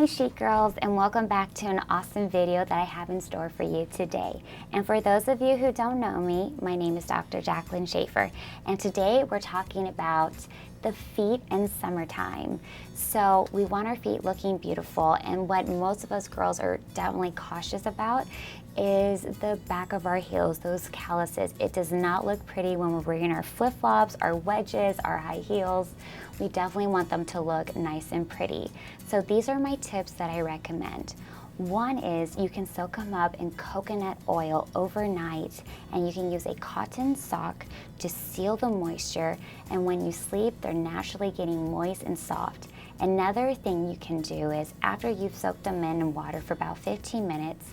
Chic Girls, and welcome back to an awesome video that I have in store for you today. And for those of you who don't know me, my name is Dr. Jacqueline Schaefer, and today we're talking about the feet in summertime. So we want our feet looking beautiful, and what most of us girls are definitely cautious about is the back of our heels, those calluses. It does not look pretty when we're wearing our flip-flops, our wedges, our high heels. We definitely want them to look nice and pretty. So these are my tips that I recommend. One is you can soak them up in coconut oil overnight, and you can use a cotton sock to seal the moisture, and when you sleep, they're naturally getting moist and soft. Another thing you can do is after you've soaked them in water for about 15 minutes,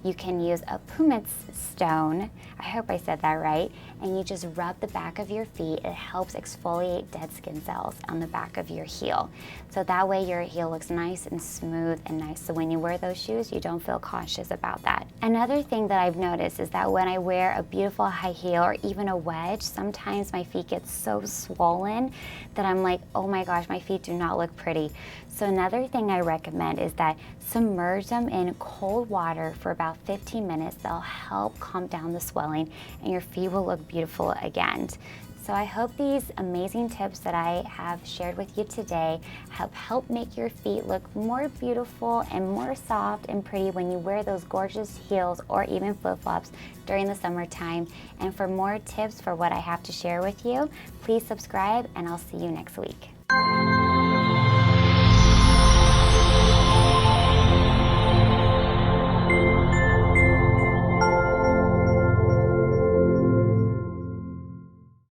you can use a pumice stone, I hope I said that right, and you just rub the back of your feet. It helps exfoliate dead skin cells on the back of your heel. So that way your heel looks nice and smooth and nice. So when you wear those shoes, you don't feel conscious about that. Another thing that I've noticed is that when I wear a beautiful high heel or even a wedge, sometimes my feet get so swollen that I'm like, oh my gosh, my feet do not look pretty. So another thing I recommend is that submerge them in cold water for about 15 minutes. That'll help calm down the swelling and your feet will look beautiful again. So I hope these amazing tips that I have shared with you today have helped make your feet look more beautiful and more soft and pretty when you wear those gorgeous heels or even flip-flops during the summertime. And for more tips for what I have to share with you, please subscribe and I'll see you next week.